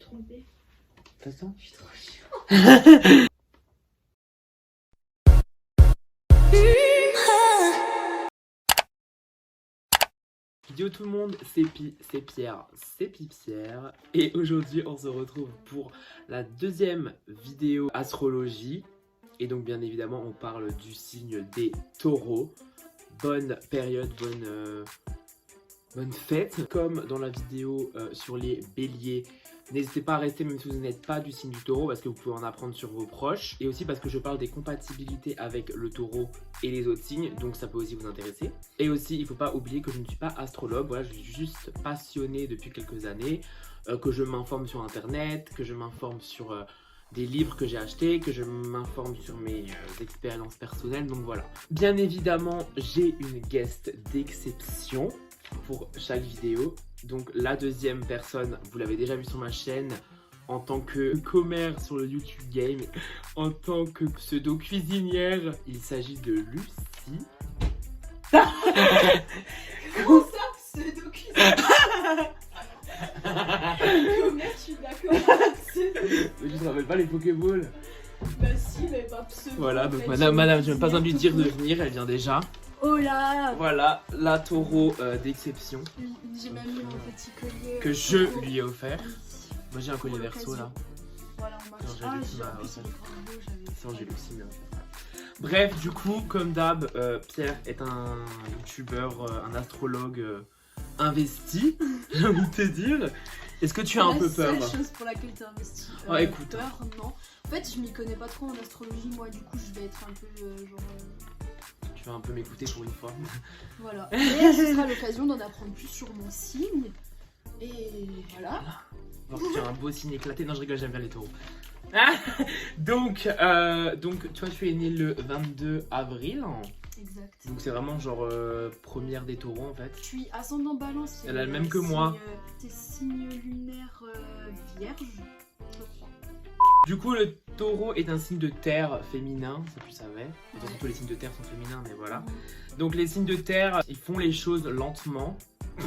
trompée. Fais ça. Je suis trop chiant. Yo tout le monde, c'est Pierre, c'est Pierre. Et aujourd'hui on se retrouve pour la deuxième vidéo astrologie. Et donc bien évidemment on parle du signe des taureaux. Bonne période, bonne fête. Comme dans la vidéo sur les béliers, n'hésitez pas à rester même si vous n'êtes pas du signe du taureau parce que vous pouvez en apprendre sur vos proches. Et aussi parce que je parle des compatibilités avec le taureau et les autres signes, donc ça peut aussi vous intéresser. Et aussi il ne faut pas oublier que je ne suis pas astrologue, voilà, je suis juste passionné depuis quelques années, que je m'informe sur internet, que je m'informe sur des livres que j'ai achetés, que je m'informe sur mes expériences personnelles, donc voilà. Bien évidemment j'ai une guest d'exception pour chaque vidéo. Donc la deuxième personne, vous l'avez déjà vu sur ma chaîne en tant que commère sur le YouTube Game, en tant que pseudo cuisinière, il s'agit de Lucie. Comment ça, pseudo cuisinière? Commère, je suis d'accord. Mais tu te rappelles pas les Pokéballs? Bah si, mais pas pseudo. Voilà, donc madame, je n'ai même pas envie de dire de venir, elle vient déjà. Oh là. Voilà, la taureau d'exception J'ai même mis mon petit collier. que je lui ai offert. Moi j'ai un collier verso là. Voilà, on marche. Genre, j'ai Ah, Lucie, j'ai ma- en plus, il est grave beau, j'avais. Sans j'ai Lucie, mais bref, du coup, comme d'hab, Pierre est un youtubeur, un astrologue investi, j'ai envie de te dire. Est-ce que tu as un peu peur? La seule chose pour laquelle tu as investi. Écoute. Peur, non. En fait, je m'y connais pas trop en astrologie, moi, du coup, je vais être un peu genre. Tu vas un peu m'écouter pour une fois. Voilà. Et ce sera l'occasion d'en apprendre plus sur mon signe. Et voilà. Alors que tu as un beau signe éclaté. Non, je rigole, j'aime bien les taureaux. Ah donc, toi, tu es né le 22 avril. Exact. Donc, c'est vraiment genre première des taureaux en fait. Je suis ascendant balance. Elle a le même que moi. T'es signe lunaire vierge, je crois. Du coup, le taureau est un signe de terre féminin, ça tu savais. De toute façon, tous les signes de terre sont féminins, mais voilà. Donc, les signes de terre, ils font les choses lentement. Ça,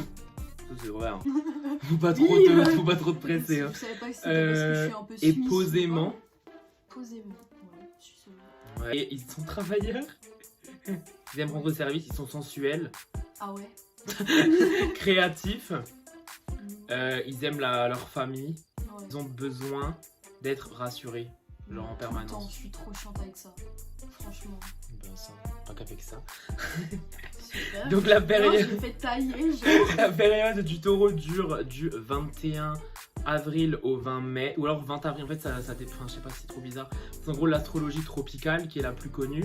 c'est vrai, hein. Faut pas trop te presser. Hein. Je savais pas que c'était parce que je suis un peu Et suisse, posément. Posément, ouais, je suis seule. Ouais. Et ils sont travailleurs. Ils aiment rendre service, ils sont sensuels, Ah ouais. créatifs. Ils aiment leur famille. Ouais. Ils ont besoin d'être rassurés, genre en Tout le temps, permanence. je suis trop chiante avec ça. Franchement. Ben ça, pas qu'avec ça. Super. Donc la Non, période, je me fais tailler, genre. la période du taureau dure du 21 avril au 20 mai, ou alors 20 avril, en fait ça dépend, je sais pas, c'est trop bizarre. C'est en gros l'astrologie tropicale qui est la plus connue.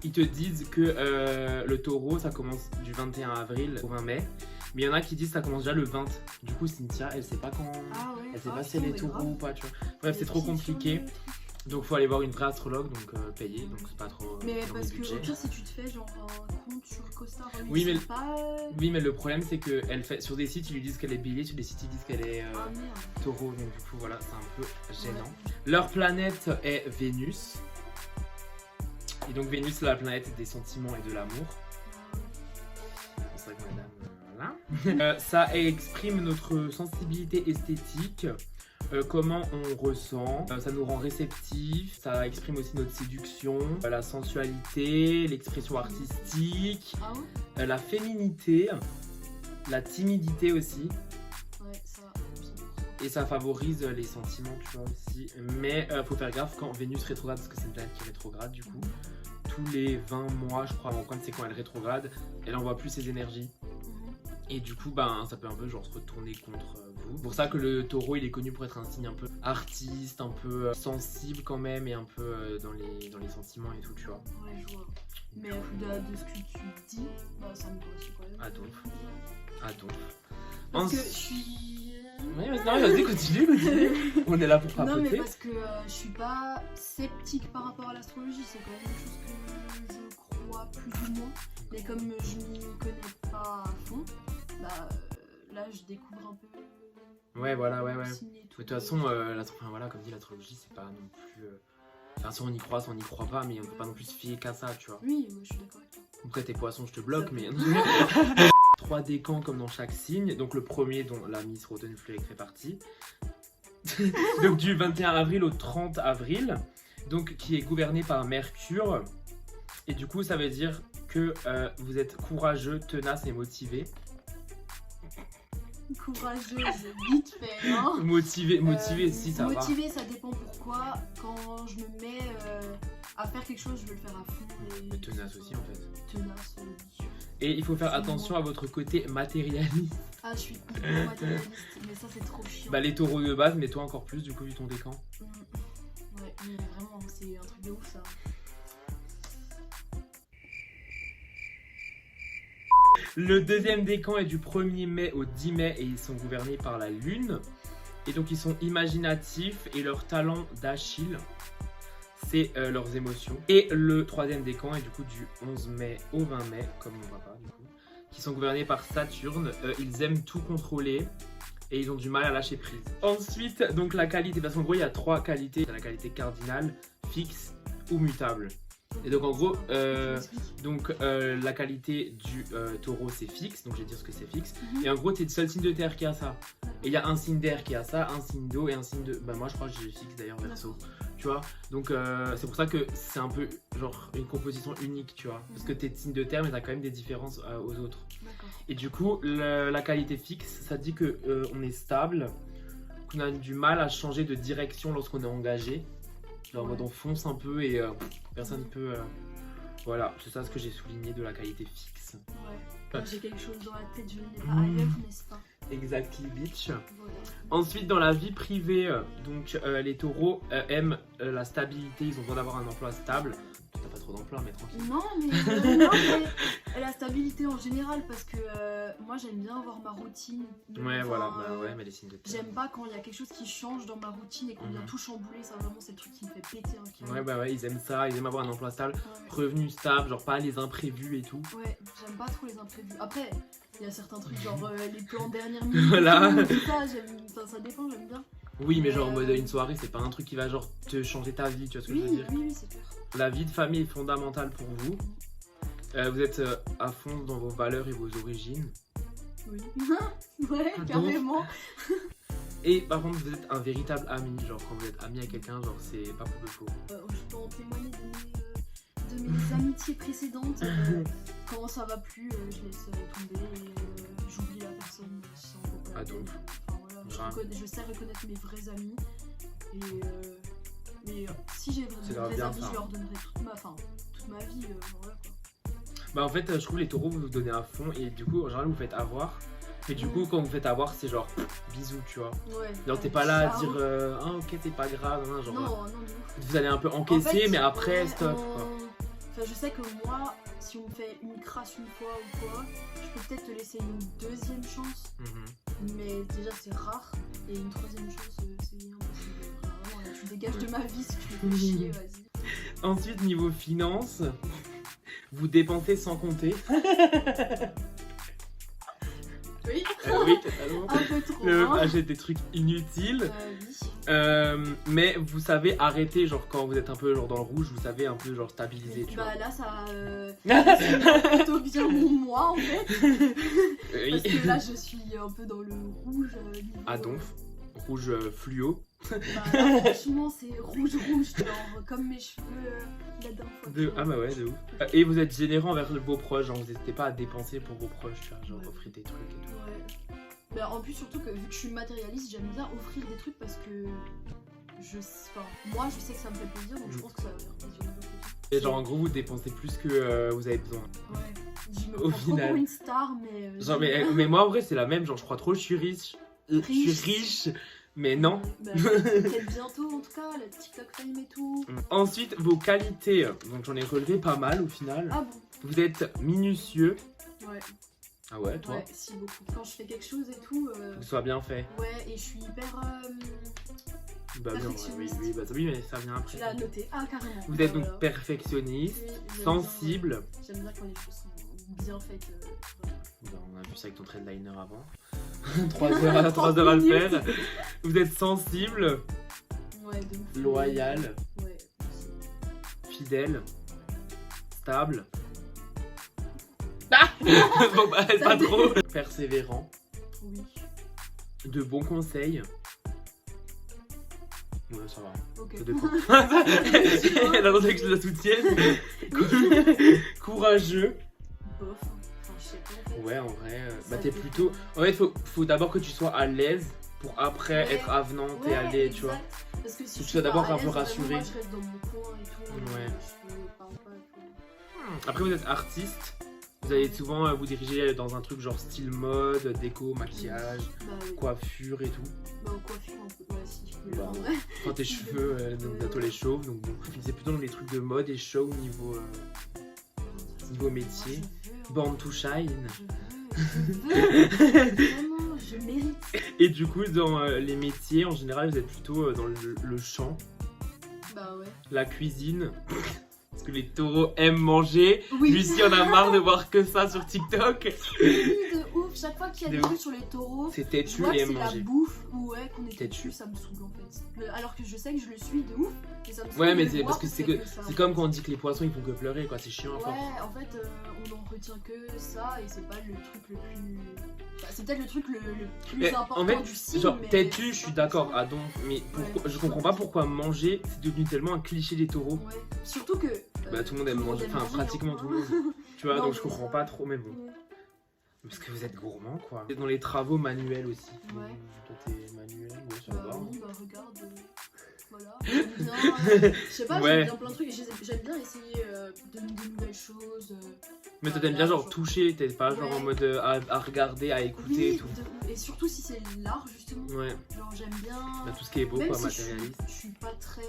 Ils te disent que le taureau ça commence du 21 avril au 20 mai. Mais il y en a qui disent que ça commence déjà le 20. Du coup Cynthia elle sait pas quand... Ah ouais. Elle sait pas ah, si elle est putain, mais taureau grave. ou pas, tu vois. Bref, c'est trop Les petites compliqué. choses, Donc faut aller voir une vraie astrologue, donc payée, donc c'est pas trop mais dans parce le que budget. au pire, si tu te fais genre un compte sur Costa, Oui, mais- pas. Oui, mais le problème c'est que elle fait sur des sites ils lui disent qu'elle est bélier, sur des sites ils disent qu'elle est Ah merde. taureau, donc du coup voilà, c'est un peu gênant. Ouais. Leur planète est Vénus. Et donc Vénus c'est la planète des sentiments et de l'amour. C'est pour ça que madame, voilà. Ça exprime notre sensibilité esthétique. Comment on ressent, ça nous rend réceptifs, ça exprime aussi notre séduction, la sensualité, l'expression artistique, Ah ouais. la féminité, la timidité aussi, Ouais, ça. et ça favorise les sentiments, tu vois aussi. Mais faut faire gaffe quand Vénus rétrograde, parce que c'est une planète qui est rétrograde du coup. Tous les 20 mois, je crois, quand c'est quand elle rétrograde, elle envoie plus ses énergies. Et du coup, ben, ça peut un peu genre se retourner contre vous. C'est pour ça que le taureau, il est connu pour être un signe un peu artiste, un peu sensible quand même, et un peu dans les sentiments et tout, tu vois. Ouais, je vois. Mais de ce que tu dis, bah ça me correspond quand même. Adolphe. Parce que je suis. Oui, mais non, vas-y, continue. On est là pour Non, mais papoter. parce que je suis pas sceptique par rapport à l'astrologie, c'est quand même une chose que je crois plus ou moins. Mais comme je m'y connais pas à fond, bah là je découvre un peu. Ouais, voilà, ouais. le Mais signe et tout. de toute façon, voilà, comme dit l'astrologie, c'est pas non plus. Enfin, soit on y croit, soit on n'y croit pas, mais on peut pas non plus se fier qu'à ça, tu vois. Oui, moi je suis d'accord avec toi. Après, tes poissons, je te bloque, mais. 3 décans comme dans chaque signe. Donc, le premier, dont la Miss Rotenfleury fait partie. Donc du 21 avril au 30 avril, donc qui est gouverné par Mercure. Et du coup, ça veut dire que vous êtes courageux, tenace et motivé. Courageuse, vite fait, hein. Motivé, si ça va. Motivé, ça dépend pourquoi. Quand je me mets à faire quelque chose, je veux le faire à fond. Mais tenace aussi en fait. Tenace, oui. Et il faut faire attention à votre côté matérialiste. Ah, je suis complètement matérialiste, mais ça c'est trop chiant. Bah les taureaux de base, mais toi encore plus du coup vu ton décan. Ouais, mais vraiment, c'est un truc de ouf ça. Le deuxième décan est du 1er mai au 10 mai et ils sont gouvernés par la lune. Et donc ils sont imaginatifs et leur talent d'Achille, c'est leurs émotions. Et le troisième décan est du coup du 11 mai au 20 mai, comme mon papa du coup, qui sont gouvernés par Saturne. Ils aiment tout contrôler et ils ont du mal à lâcher prise. Ensuite, donc la qualité, parce qu'en gros il y a 3 qualités. La qualité cardinale, fixe ou mutable. Et donc en gros, la qualité du taureau c'est fixe, donc je vais dire ce que c'est fixe. Et en gros, t'es le seul signe de terre qui a ça. Et il y a un signe d'air qui a ça, un signe d'eau et un signe de. Bah moi je crois que j'ai fixe d'ailleurs verso. Tu vois, donc c'est pour ça que c'est un peu genre une composition unique, tu vois. Parce que t'es signe de terre, mais t'as quand même des différences aux autres. Et du coup, la qualité fixe, ça dit que on est stable, qu'on a du mal à changer de direction lorsqu'on est engagé. Genre en mode on fonce un peu et personne ne peut. Voilà, c'est ça ce que j'ai souligné de la qualité fixe. Ouais, j'ai quelque chose dans la tête, je n'ai pas ailleurs, n'est-ce pas? Exactly, bitch. Voilà. Ensuite, dans la vie privée, donc les taureaux aiment la stabilité, ils ont besoin d'avoir un emploi stable. T'as pas trop d'emploi, mais tranquille. Non, mais la stabilité en général, parce que moi j'aime bien avoir ma routine. Ouais, voilà, ouais, mais les signes de terre. J'aime pas quand il y a quelque chose qui change dans ma routine et qu'on vient tout chambouler, ça vraiment c'est le truc qui me fait péter un câble. Ouais, bah ouais, ils aiment ça, ils aiment avoir un emploi stable, Ouais. revenu stable, genre pas les imprévus et tout. Ouais, j'aime pas trop les imprévus. Après, il y a certains trucs genre les plans dernière minute, Voilà. tout ça, ça dépend, j'aime bien. Oui, mais genre en mode une soirée, c'est pas un truc qui va genre te changer ta vie, tu vois ce que je veux dire? Oui, c'est clair. La vie de famille est fondamentale pour vous. Vous êtes à fond dans vos valeurs et vos origines. Oui. Ouais, carrément. Et par contre, vous êtes un véritable ami. Genre, quand vous êtes ami à quelqu'un, genre, c'est pas pour le faux. Je peux en témoigner de mes amitiés précédentes. Quand ça va plus, je laisse tomber et j'oublie la personne sans beaucoup la peine. Enfin, voilà, je sais reconnaître mes vrais amis. Et si j'ai de vrais amis, je leur donnerai toute ma vie. Voilà, quoi. Bah en fait, je trouve les taureaux, vous vous donnez à fond et du coup, en général, vous faites avoir. Mais du coup, quand vous faites avoir, c'est genre bisous, tu vois. Ouais. Genre, t'es pas là à dire ah ok, c'est pas grave. Hein, genre, non. Vous allez un peu encaisser, en fait, mais après, stop. Quoi. Enfin, je sais que moi, si on me fait une crasse une fois ou quoi, je peux peut-être te laisser une deuxième chance. Mais déjà, c'est rare. Et une troisième chance, c'est impossible. Vraiment, là, tu dégages de ma vie si tu me fais chier, vas-y. Ensuite, niveau finances, vous dépensez sans compter. Oui. Oui, totalement. Un peu trop. Acheter des trucs inutiles. Oui. Mais vous savez arrêter, genre quand vous êtes un peu genre dans le rouge, vous savez un peu genre stabiliser, tu vois. Bah là, ça c'est plutôt bien mon mois en fait. Oui. Parce que là, je suis un peu dans le rouge. Ah donc rouge fluo. Bah, là, franchement, c'est rouge, genre comme mes cheveux la dernière fois. Ah bah ouais, de ouf. Et vous êtes généreux envers vos proches, genre vous n'hésitez pas à dépenser pour vos proches, tu vois, genre offrir des trucs et tout. Ouais. Bah, en plus, surtout que vu que je suis matérialiste, j'aime bien offrir des trucs parce que moi je sais que ça me fait plaisir, donc je pense que ça va faire plaisir aux autres. Et genre en gros, vous dépensez plus que vous avez besoin. Ouais. Je me prends trop pour une star, mais. Genre, mais moi en vrai, c'est la même, genre je crois trop, je suis riche. Je suis riche. Mais non. Bah, peut-être bientôt en tout cas, la TikTok fame et tout. Ensuite, vos qualités. Donc j'en ai relevé pas mal au final. Ah bon? Vous êtes minutieux. Ouais. Ah ouais, toi? Ouais, si beaucoup. Quand je fais quelque chose et tout. Que ce soit bien fait. Ouais, et je suis hyper. Bah bien, oui, mais ça vient après. Tu l'as noté. Ah carrément. Vous êtes donc perfectionniste, sensible. J'aime bien quand les choses sont bien faites. Bah, on a vu ça avec ton trade liner avant. 3 heures à le faire. Vous êtes sensible. Ouais, donc, loyal. Ouais. Fidèle. Stable. Ah bon bah pas trop. Persévérant. Oui. De bons conseils. Ouais, ça va. Ok. Ça dépend. Elle a que je la soutienne. Courageux. Bof. Enfin, je sais pas en fait. Ouais, en vrai, Ça t'es dépend. plutôt. En fait, faut d'abord que tu sois à l'aise pour après Ouais. être avenante et Ouais, aller, tu vois. exact. Parce que si Tu je sois suis d'abord pas à un peu l'aise, vraiment, rassurée. moi, je reste dans mon coin et tout. Ouais. Je parle pas et tout. Après, vous êtes artiste. Vous allez souvent vous diriger dans un truc genre style mode, déco, maquillage, Bah oui. coiffure et tout. Bah coiffure un peu. Ouais, si je peux le Bah, faire, en vrai. Enfin, tes cheveux, donc bientôt les chauves. Donc bon, c'est plutôt dans les trucs de mode et show niveau métier. Je veux, hein. Born to shine. Je veux. Vraiment, je mérite. Et du coup, dans les métiers, en général, vous êtes plutôt dans le chant, Bah ouais. la cuisine. Parce que les taureaux aiment manger. Oui. Lucie en a marre de voir que ça sur TikTok. Oui, de ouf. Chaque fois qu'il y a De des ouf. trucs sur les taureaux, C'est je têtu vois et que aime c'est la manger. bouffe ou ouais, qu'on est Têtu. têtu, ça me saoule en fait. Alors que je sais que je le suis de ouf. Et ça me saoule Ouais, de mais le c'est voir parce que c'est ça, c'est en comme fait. quand on dit que les poissons ils font que pleurer, quoi. C'est chiant à force. Ouais, en fait, on en retient que ça et c'est pas le truc le plus. Bah, c'est peut-être le truc le plus Mais important en fait, du signe. genre mais têtu, c'est je suis pas d'accord. ça. Ah donc, mais pourquoi, Ouais. je comprends pas pourquoi manger c'est devenu tellement un cliché des taureaux. Ouais. Surtout que. Bah tout le monde aime manger, enfin pratiquement tout le monde. Tu vois, Non, donc je mais comprends ça- pas trop, mais bon. Ouais. Parce que vous êtes gourmand, quoi. Dans les travaux manuels aussi. Ouais. Toi t'es manuel, ouais, ça Bah va. oui, bah regarde. Voilà. J'aime bien. Je sais pas, Ouais. j'aime bien plein de trucs. J'aime bien essayer de nouvelles choses. Mais toi t'aimes bien genre genre- toucher, t'es pas genre Ouais. en mode à regarder, à écouter et Oui, tout. et surtout si c'est l'art justement. Ouais, Genre j'aime bien. bah, tout ce qui est beau, Même quoi, si matérialiste. je suis pas très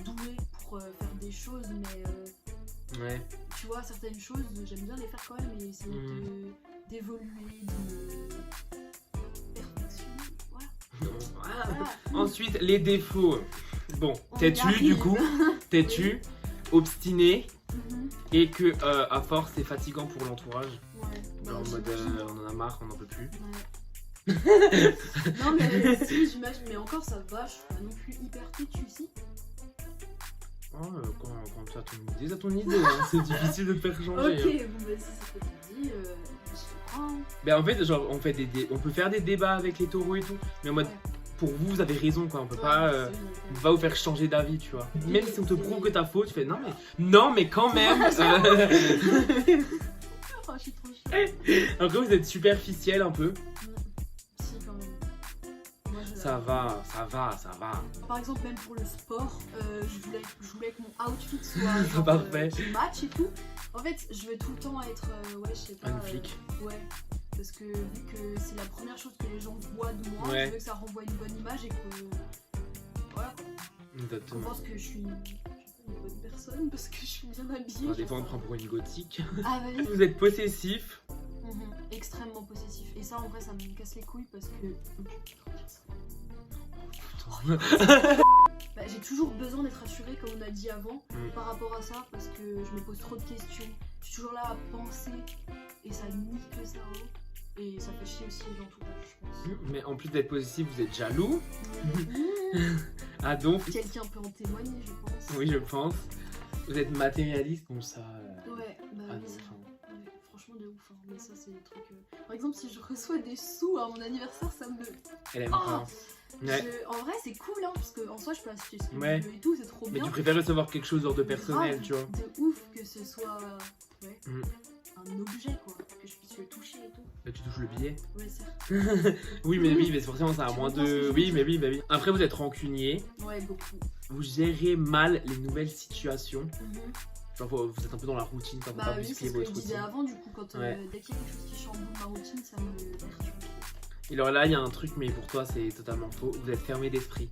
douée pour faire des choses, mais Ouais. tu vois, certaines choses, j'aime bien les faire quand même et essayer d'évoluer, de me perfectionner. Voilà. Ah. Voilà. Ensuite, les défauts. Bon, On y têtu du arrive. coup, têtu, obstiné Mhm. et que à force c'est fatigant pour l'entourage. Ouais. Genre en Bah, mode j'imagine. on en a marre, on n'en peut plus. Ouais. Non mais si j'imagine, mais encore ça va, je suis pas non plus hyper têtue si. Oh, quand tu as ton idée, hein, c'est difficile de te faire changer. Ok, Hein. bon bah si c'est ce que tu dis, je comprends. Ben en fait, genre on fait on peut faire des débats avec les taureaux et tout, mais en mode pour vous, vous avez raison quoi, on peut pas on va vous faire changer d'avis, tu vois. Même si on te prouve que t'as faux, tu fais non mais quand même. Oh, je suis trop chiante. Après vous êtes superficiel un peu. Si quand même. Moi, je Ça va. Par exemple, même pour le sport, je voulais que mon outfit soit genre, Parfait. qui match et tout. En fait, je veux tout le temps être, ouais, je sais pas. Un flic. Ouais. Parce que vu que c'est la première chose que les gens voient de moi, Ouais. je veux que ça renvoie une bonne image et que. Voilà quoi. On Exactement. pense que je suis une bonne personne parce que je suis bien habillée. Enfin, des fois on te prend pour une gothique. Ah, bah oui. Vous êtes possessif. Extrêmement possessif. Et ça, en vrai, ça me casse les couilles parce que. Bah, j'ai toujours besoin d'être rassurée, comme on a dit avant, par rapport à ça, parce que je me pose trop de questions. Je suis toujours là à penser et ça nique le cerveau. Et ça fait chier aussi l'entourage, je pense. Mais en plus d'être possessif, vous êtes jaloux. Mmh. Ah donc, Quelqu'un peut en témoigner, je pense. oui je pense. Vous êtes matérialiste, bon ça. Ouais, bah Ah oui, non, ça. enfin. Ouais, franchement de ouf, hein. Mais ça c'est des trucs. Par exemple, si je reçois des sous à mon anniversaire, ça me. Elle aime Oh, pas. Ouais. En vrai, c'est cool, hein, parce qu'en soi, je peux acheter ce que Ouais. je veux et tout, c'est trop Mais bien. tu préfères recevoir quelque chose d'ordre personnel, Grave, tu vois. De ouf que ce soit ouais, Mm. un objet, quoi, que je puisse le toucher et tout. Là, tu touches le billet. Ouais, c'est. Oui, mais forcément, ça a Tu moins comprends ce que de. je Oui, veux mais oui. Après, vous êtes rancunier. Ouais, beaucoup. Vous gérez mal les nouvelles situations. Mhm. Genre, vous êtes un peu dans la routine, quand vous Bah pas oui, c'est bousculer ce que je votre disais routine. avant, du coup, quand Ouais. dès qu'il y a quelque chose qui chamboule ma routine, ça me perturbe trop. Et alors là, il y a un truc, mais pour toi, c'est totalement faux. Vous êtes fermé d'esprit.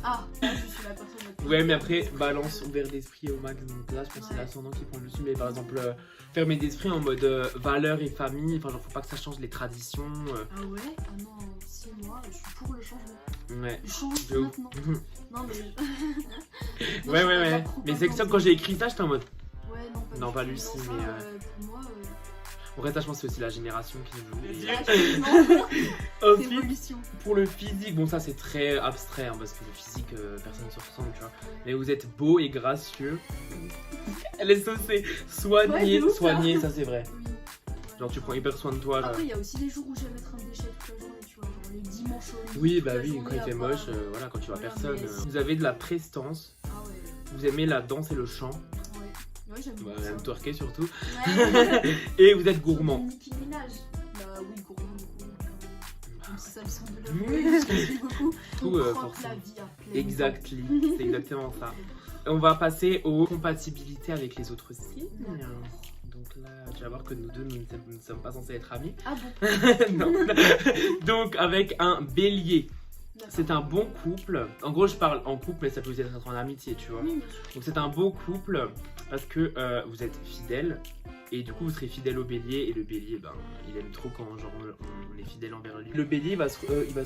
Ah, là, je suis la personne la plus. Ouais, mais après, balance ouvert d'esprit au max. Donc là, je pense que c'est Ouais. l'ascendant qui prend le dessus. Mais par exemple, fermé d'esprit en mode valeur et famille. Enfin, genre, faut pas que ça change les traditions. Ah ouais? Ah non, si, moi, je suis pour le changement. Ouais. Je change De ouf. maintenant. Non, mais. Non, Ouais. je suis pas trop Mais c'est que ça, intense. quand j'ai écrit ça, j'étais en mode. Ouais, non, pas Non, du pas tout. Lucie, Non, ça, mais, pour moi. En vrai, ça, je pense que c'est aussi la génération qui joue. Et- Ah, non, Ensuite, évolution. pour le physique, bon, ça c'est très abstrait hein, parce que le physique, personne ne se ressemble, tu vois. Mais vous êtes beau et gracieux. Elle est saucée. Ouais, de ouf, soigné, hein. ça c'est vrai. Oui. Genre, tu prends hyper soin de toi. Genre. Après, il y a aussi des jours où j'aime être un déchet toute la journée, tu vois. Genre les dimanches manche au lit. Oui, toute bah la oui, journée quand il à fait pas- moche, voilà, quand tu vois Voilà, personne. mais Vous avez de la prestance, Ah ouais. vous aimez la danse et le chant, Ouais, j'aime bah, bien ça. même twerker surtout, Ouais. et vous êtes gourmand. Nicki Minaj. Bah oui, gourmand beaucoup. Même si ça me semble de Oui. l'avouer, je kiffe beaucoup. Tout, On croque forcément. la vie à pleines Exactly, c'est exactement ça. On va passer aux compatibilités avec les autres signes. Donc là, tu vas voir que nous deux, nous ne sommes pas censés être amis. Ah bon. Non. Donc avec un bélier, D'accord. c'est un bon couple. En gros, je parle en couple, mais ça peut aussi être en amitié, tu vois. Oui, bien sûr. Donc c'est un beau couple parce que vous êtes fidèles. Et du coup, vous serez fidèle au bélier. Et le bélier, ben, il aime trop quand genre, on est fidèle envers lui. Le bélier, il va se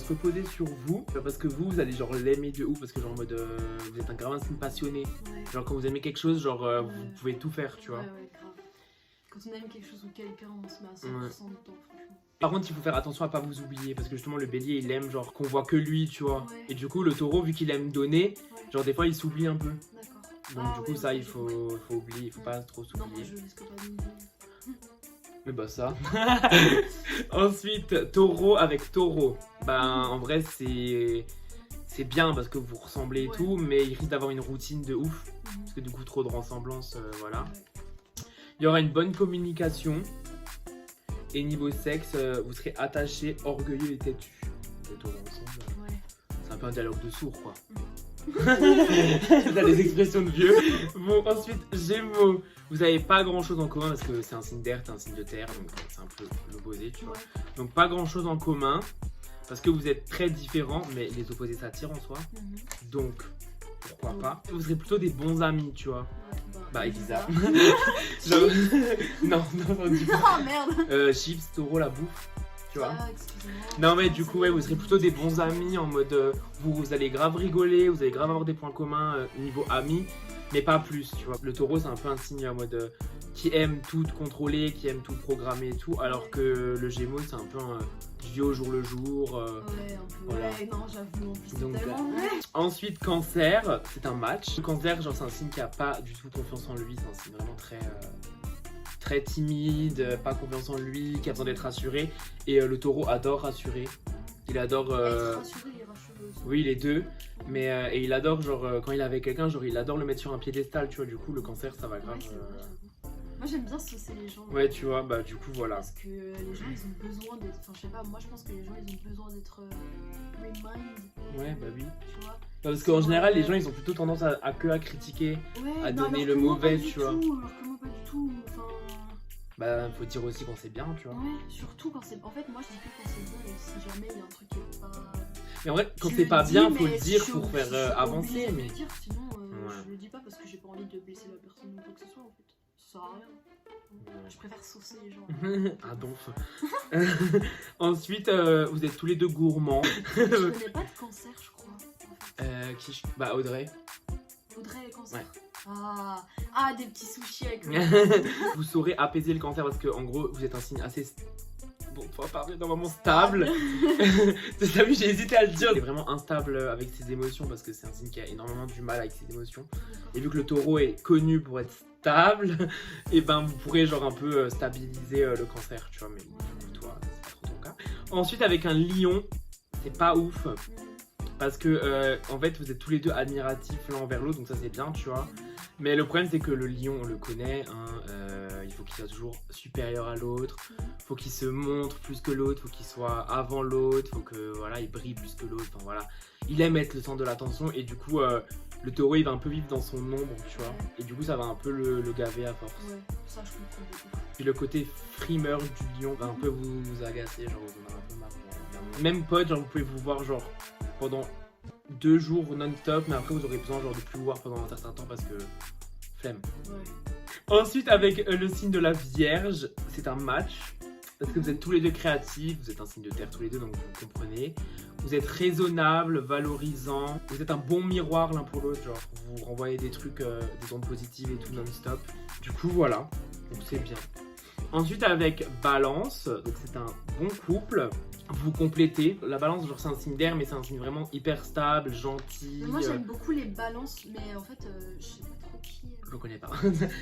reposer sur vous. Parce que vous allez genre l'aimer de ouf. Parce que genre en mode, vous êtes un grave signe passionné. Ouais. Genre quand vous aimez quelque chose, genre vous pouvez tout faire, tu vois. Ouais, grave. Quand on aime quelque chose ou quelqu'un, on se met à 100% dedans, franchement. Par contre, il faut faire attention à pas vous oublier. Parce que justement, le bélier, il aime genre qu'on voit que lui, tu vois. Ouais. Et du coup, le taureau, vu qu'il aime donner, Ouais. genre des fois, il s'oublie un peu. D'accord. Donc Ah du ouais, coup, ça, ok, il faut oublier. Il faut pas trop Non, moi s'oublier. je risque pas de Mais bah ça. Ensuite, taureau avec taureau. Ben en vrai c'est bien parce que vous ressemblez et Ouais. tout, mais il risque d'avoir une routine de ouf. Parce que du coup trop de ressemblance, voilà. Ouais. Il y aura une bonne communication. Et niveau sexe, vous serez attachés, orgueilleux et têtus. Les taureaux ensemble, Ouais. c'est un peu un dialogue de sourds quoi. T'as les expressions de vieux. Bon, ensuite, Gémeaux. Vous n'avez pas grand chose en commun parce que c'est un signe d'air, t'es un signe de terre, donc c'est un peu l'opposé, tu vois. Ouais. Donc, pas grand chose en commun parce que vous êtes très différents, mais les opposés s'attirent en soi. Donc, pourquoi pas. Vous serez plutôt des bons amis, tu vois. Bah, Elisa. Genre- non, dis pas. Ah merde. Chips, taureau, la bouffe, tu vois. Ah, excusez-moi. Non mais du coup ouais, vous serez plutôt des bons amis en mode vous allez grave rigoler, vous allez grave avoir des points communs niveau amis, mais pas plus, tu vois. Le taureau c'est un peu un signe en mode qui aime tout contrôler, qui aime tout programmer et tout, alors que le gémeaux c'est un peu du vie au jour le jour. Ouais, un peu. Voilà. Ouais, non, j'avoue, en plus, c'est Donc, tellement vrai. Ensuite cancer, c'est un match. Le cancer genre c'est un signe qui a pas du tout confiance en lui, c'est un signe vraiment très timide, pas confiance en lui, qui a besoin d'être rassuré. Et le taureau adore rassurer. Il adore. Être rassuré et rassuré aussi. Oui, les deux. Mais et il adore, genre, quand il est avec quelqu'un, genre, il adore le mettre sur un piédestal, tu vois. Du coup, le cancer, ça va grave. Ouais, c'est vrai, j'avoue. Moi j'aime bien saucer les gens. Ouais, tu vois, bah, du coup, voilà. Parce que les gens ils ont besoin d'être. Enfin, je sais pas, moi je pense que les gens ils ont besoin d'être remind. Ouais, bah oui. Tu vois. Parce qu'en général, les gens, ils ont plutôt tendance à critiquer, Ouais, à non, donner alors le que moi, mauvais, pas du tu vois. tout, alors que moi pas du tout. Enfin. Bah, faut dire aussi quand c'est bien, tu vois. Ouais, surtout quand c'est. En fait, moi je dis que quand c'est bien et si jamais il y a un truc qui est pas. Mais en vrai, quand Je c'est le pas dis, bien, faut mais le dire je pour suis faire obligée avancer. de Mais le dire, sinon Ouais. je le dis pas parce que j'ai pas envie de blesser la personne ou quoi que ce soit en fait. Ça sert à rien. Je préfère saucer les gens. un donf. Ensuite, vous êtes tous les deux gourmands. Je connais pas de cancer, je crois. En fait. Bah, Audrey. Audrey et cancer. Ouais. Ah, des petits sushis avec le. Vous saurez apaiser le cancer parce que en gros vous êtes un signe assez bon, faut parler d'un moment stable. T'as vu, j'ai hésité à le dire. Il est vraiment instable avec ses émotions parce que c'est un signe qui a énormément du mal avec ses émotions. Et vu que le taureau est connu pour être stable, et ben vous pourrez genre un peu stabiliser le cancer, tu vois. Mais pour toi, c'est pas trop ton cas. Ensuite avec un lion, c'est pas ouf. Parce que en fait vous êtes tous les deux admiratifs l'un envers l'autre, donc ça c'est bien, tu vois. Mais le problème c'est que le lion on le connaît, hein, il faut qu'il soit toujours supérieur à l'autre, faut qu'il se montre plus que l'autre, faut qu'il soit avant l'autre, faut que voilà il brille plus que l'autre, enfin voilà. Il aime être le centre de l'attention et du coup le taureau il va un peu vivre dans son ombre, tu vois. Et du coup ça va un peu le gaver à force. Ouais, ça je comprends beaucoup. Puis le côté frimeur du lion va un peu vous agacer, genre vous en avez un peu marre. Même pote, genre vous pouvez vous voir genre pendant 2 jours non-stop, mais après vous aurez besoin genre de plus vous voir pendant un certain temps parce que flemme. Ouais. Ensuite avec le signe de la Vierge, c'est un match parce que vous êtes tous les deux créatifs, vous êtes un signe de terre tous les deux donc vous comprenez. Vous êtes raisonnable, valorisant, vous êtes un bon miroir l'un pour l'autre, genre vous renvoyez des trucs, des ondes positives et tout non-stop. Du coup voilà, donc c'est bien. Ensuite avec Balance, donc c'est un bon couple. Vous complétez. La Balance, genre c'est un signe d'air, mais c'est un signe vraiment hyper stable, gentil. Moi j'aime beaucoup les balances, mais en fait je sais pas trop qui. Je connais pas.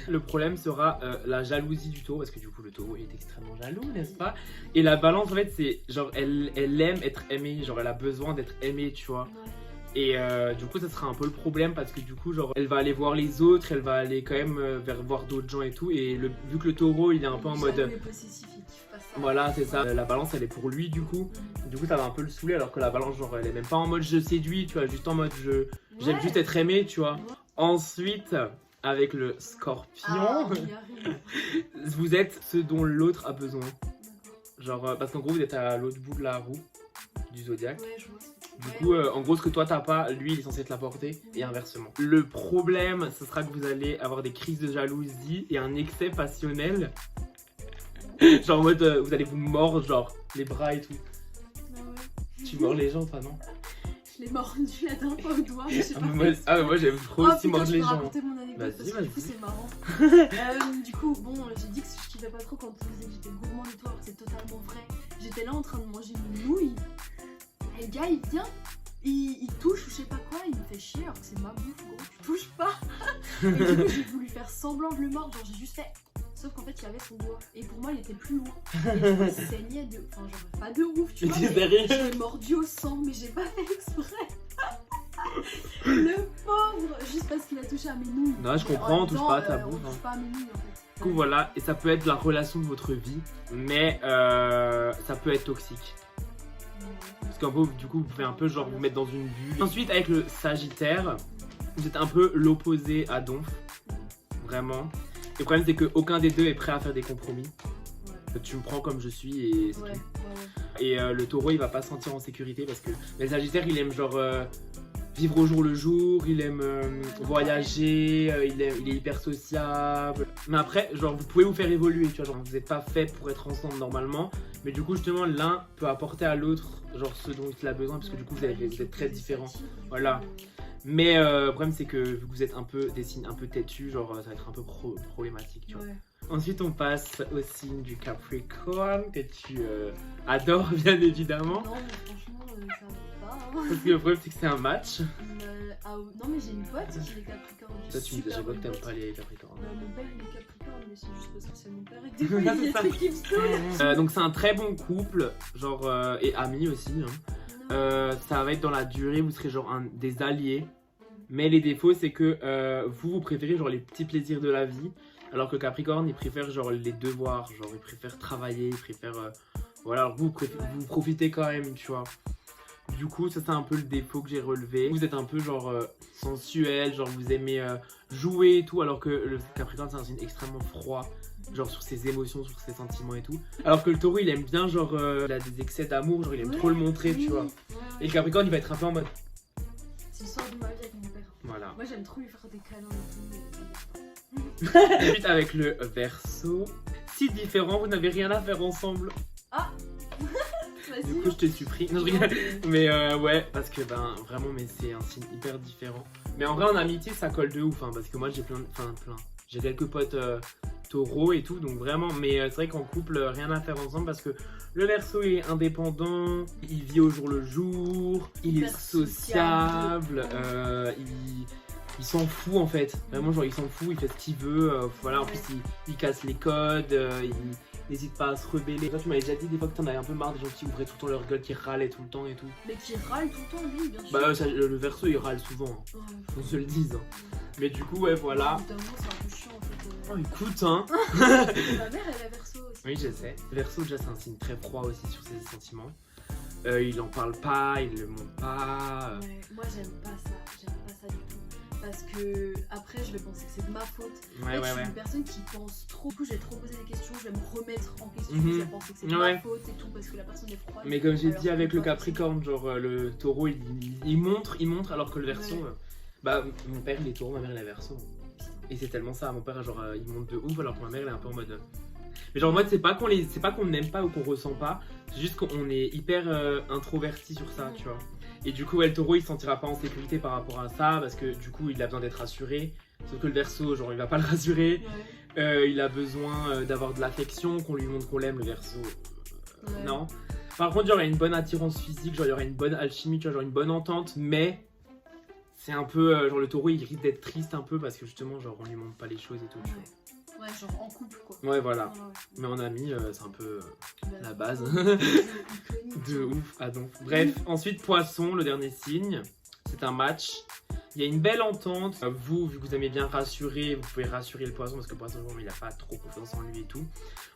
Le problème sera la jalousie du taureau, parce que du coup le taureau est extrêmement jaloux, n'est-ce pas? Et la Balance en fait c'est genre elle aime être aimée, genre elle a besoin d'être aimée, tu vois. Ouais. Et du coup ça sera un peu le problème parce que du coup genre elle va aller voir les autres, elle va aller quand même voir d'autres gens et tout. Et vu que le taureau il est un peu en mode... Jaloux et possessif, il kiffe pas ça. Voilà c'est ça, la Balance elle est pour lui du coup. Du coup ça va un peu le saouler alors que la Balance genre elle est même pas en mode je séduis, tu vois, juste en mode j'aime juste être aimée, tu vois. Ensuite avec le Scorpion, vous êtes ce dont l'autre a besoin. Genre parce qu'en gros vous êtes à l'autre bout de la roue du zodiaque. Ouais, je vois. Du coup, en gros, ce que toi t'as pas, lui il est censé te l'apporter et inversement. Le problème, ce sera que vous allez avoir des crises de jalousie et un excès passionnel. Genre en mode, vous allez vous mordre, genre les bras et tout. Ah ouais. Tu mords les gens, toi non? Je l'ai mordu la dernière fois au doigt, mais je sais pas. Moi j'aime trop aussi mordre les gens. Je vais raconter mon anecdote parce que du coup c'est marrant. Du coup, bon, j'ai dit que je kiffais pas trop quand tu disais que j'étais gourmande et tout, alors que c'est totalement vrai. J'étais là en train de manger une nouille. Et le gars il vient, il touche ou je sais pas quoi, il me fait chier alors que c'est ma bouffe gros, tu touches pas. Et du coup j'ai voulu faire semblant de le mordre, genre j'ai juste fait. Sauf qu'en fait il avait son doigt et pour moi il était plus loin. Et du coup il saignait de. Enfin genre pas de ouf, tu vois. Mais je l'ai mordu au sang mais j'ai pas fait exprès. Le pauvre, juste parce qu'il a touché à mes nouilles. Non je comprends, on touche pas à ta on bouffe. touche pas à mes nouilles en fait. Du coup voilà, et ça peut être la relation de votre vie, mais ça peut être toxique. Parce qu'en gros, du coup, vous pouvez un peu genre vous mettre dans une bulle. Ensuite, avec le Sagittaire, vous êtes un peu l'opposé à Donf. Vraiment. Le problème, c'est qu'aucun des deux est prêt à faire des compromis. Ouais. Tu me prends comme je suis et c'est tout. Et le Taureau, il va pas se sentir en sécurité parce que le Sagittaire, il aime genre vivre au jour le jour, il aime voyager, il est hyper sociable. Mais après, genre, vous pouvez vous faire évoluer, tu vois, genre, vous n'êtes pas fait pour être ensemble normalement. Mais du coup, justement, l'un peut apporter à l'autre, genre, ce dont il a besoin, parce que du coup, vous êtes très différents. Voilà. Mais le problème, c'est que vu que vous êtes un peu des signes un peu têtus, genre, ça va être un peu problématique, tu vois. Ouais. Ensuite, on passe au signe du Capricorne, que tu adores, bien évidemment. Non, mais franchement, ça va pas. Hein. Parce que le problème, c'est que c'est un match. Non, mais j'ai une pote qui est Capricorne. Toi, tu me dis à chaque fois que t'aimes pas les Capricornes. Mon père, il est Capricorne, mais c'est juste parce que c'est mon père et que des fois, il y a des trucs qui me saoulent. Donc, c'est un très bon couple, genre, et amis aussi. Hein. Ça va être dans la durée, vous serez genre des alliés. Mais les défauts, c'est que vous préférez genre les petits plaisirs de la vie. Alors que Capricorne, il préfère genre les devoirs, genre il préfère travailler, il préfère... voilà, alors vous profitez quand même, tu vois. Du coup, ça c'est un peu le défaut que j'ai relevé. Vous êtes un peu genre sensuel, genre vous aimez jouer et tout, alors que le Capricorne c'est un signe extrêmement froid, genre sur ses émotions, sur ses sentiments et tout. Alors que le Taureau il aime bien genre, il a des excès d'amour, genre il aime trop le montrer, tu vois. Et le Capricorne il va être un peu en mode... C'est l'histoire de ma vie avec mon père. Voilà. Moi j'aime trop lui faire des câlins et tout. Ensuite avec le Verseau, si différents, vous n'avez rien à faire ensemble. Ah. Du coup je te supprime. Non, je rigole. Mais ouais, parce que ben vraiment, mais c'est un signe hyper différent. Mais en vrai en amitié ça colle de ouf, hein, parce que moi j'ai plein. J'ai quelques potes taureaux et tout, donc vraiment, mais c'est vrai qu'en couple, rien à faire ensemble parce que le Verseau est indépendant, il vit au jour le jour, il est sociable, il s'en fout en fait, vraiment genre il s'en fout, il fait ce qu'il veut, voilà, en plus il casse les codes, il n'hésite pas à se rebeller. Toi tu m'avais déjà dit des fois que t'en avais un peu marre des gens qui ouvraient tout le temps leur gueule, qui râlaient tout le temps et tout. Mais qui râle tout le temps lui, bien sûr. Bah le Verseau il râle souvent, hein. On se le dise. Hein. Mais du coup ouais voilà. C'est un peu chiant en fait. Oh écoute hein. Ma mère elle est Verseau aussi. Oui je sais. Verseau déjà c'est un signe très froid aussi sur ses sentiments. Il en parle pas, il le montre pas. Ouais, moi j'aime pas ça du tout. Parce que après je vais penser que c'est de ma faute. Je suis une personne qui pense trop. Du coup je vais trop poser des questions, je vais me remettre en question. Je vais penser que c'est de ma faute et tout parce que la personne est froide. Mais comme j'ai dit avec le Capricorne, genre le Taureau il montre alors que le Verseau, bah mon père il est Taureau, ma mère elle est Verseau. Et c'est tellement ça, mon père genre il monte de ouf alors que ma mère elle est un peu en mode... Mais genre en mode c'est pas qu'on n'aime pas ou qu'on ressent pas, c'est juste qu'on est hyper introverti sur ça, tu vois. Et du coup le Taureau il se sentira pas en sécurité par rapport à ça parce que du coup il a besoin d'être rassuré. Sauf que le Verseau genre il va pas le rassurer. Il a besoin d'avoir de l'affection, qu'on lui montre qu'on l'aime, le Verseau. Ouais. Non. Par contre, genre, il y a une bonne attirance physique, genre, il y aurait une bonne alchimie, tu vois, genre une bonne entente, mais c'est un peu, genre, le taureau, il risque d'être triste un peu parce que justement, genre, on lui montre pas les choses et tout. Tu Ouais, genre en couple quoi. vois. Ouais, voilà. Ouais. Mais en ami, c'est un peu Bah, la base. iconique. De ouf. Ah donc. Bref, ensuite, Poisson, le dernier signe. C'est un match. Il y a une belle entente. Vous, vu que vous aimez bien rassurer, vous pouvez rassurer le Poisson parce que le Poisson, il a pas trop confiance en lui et tout.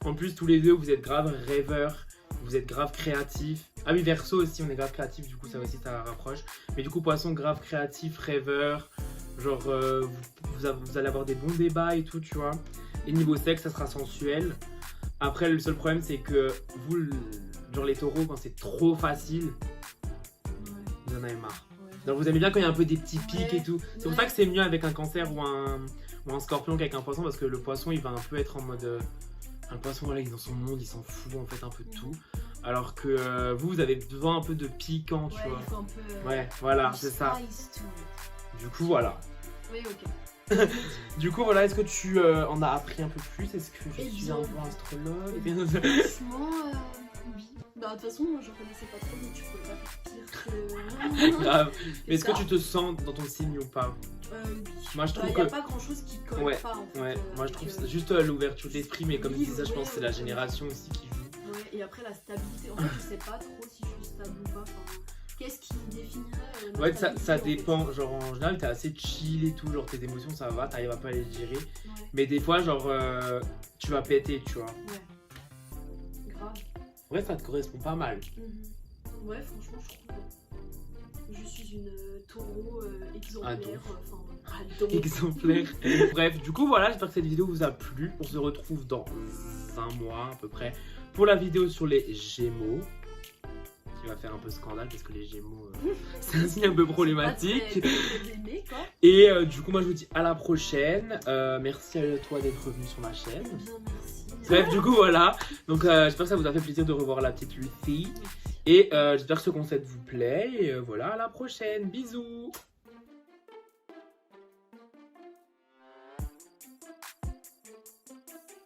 En plus, tous les deux, vous êtes grave rêveurs. Vous êtes grave créatifs. Ah oui, Verseau aussi, on est grave créatifs, du coup ça aussi ça rapproche. Mais du coup, Poisson, grave créatif, rêveur. Genre, vous allez avoir des bons débats et tout, tu vois. Et niveau sexe, ça sera sensuel. Après, le seul problème, c'est que vous, genre les taureaux, quand c'est trop facile, vous en avez marre. Donc vous aimez bien quand il y a un peu des petits pics et tout. C'est pour ça que c'est mieux avec un cancer ou un scorpion qu'avec un poisson, parce que le poisson, il va un peu être en mode... un poisson, voilà, il est dans son monde, il s'en fout en fait un peu de tout. Alors que vous avez besoin un peu de piquant, tu vois. Il faut un peu, ouais, voilà, c'est ça. Du coup, voilà. Oui, ok. Du coup, voilà, est-ce que tu en as appris un peu plus? Est-ce que je Eh suis bien, un bon astrologue? Franchement, oui. Bah, de toute façon, moi je connaissais pas trop, donc tu pouvais pas faire pire que. Grave. Mais est-ce ça. que tu te sens dans ton signe ou pas? Oui. Moi, je trouve Il que. n'y a pas grand chose qui colle Ouais, pas en fait. Ouais, moi je trouve donc, que c'est juste l'ouverture d'esprit, mais comme oui, je disais, je pense que c'est la ouais. génération aussi qui joue. Ouais, et après la stabilité. En fait, je sais pas trop si je suis stable ou pas. Enfin, qu'est-ce qui définirait Ouais, ça stabilité, en fait. dépend. Genre en général, t'es assez chill et tout, genre tes émotions ça va, t'arrives à pas les gérer. Ouais, Mais des fois, genre, tu vas péter, tu vois. ouais. Grave. Ouais, ça te correspond pas mal. Ouais, franchement, je trouve. Je suis une taureau exemplaire. Enfin, donc. Exemplaire. Bref, du coup, voilà, j'espère que cette vidéo vous a plu. On se retrouve dans un mois à peu près pour la vidéo sur les Gémeaux. Qui va faire un peu scandale parce que les Gémeaux, c'est un signe un peu problématique. Pas très aimé, quoi. Et du coup, moi je vous dis à la prochaine. Merci à toi d'être revenu sur ma chaîne. Bien, merci. Bref, du coup, voilà. Donc, j'espère que ça vous a fait plaisir de revoir la petite Lucie. Et j'espère que ce concept vous plaît. Et voilà, à la prochaine. Bisous.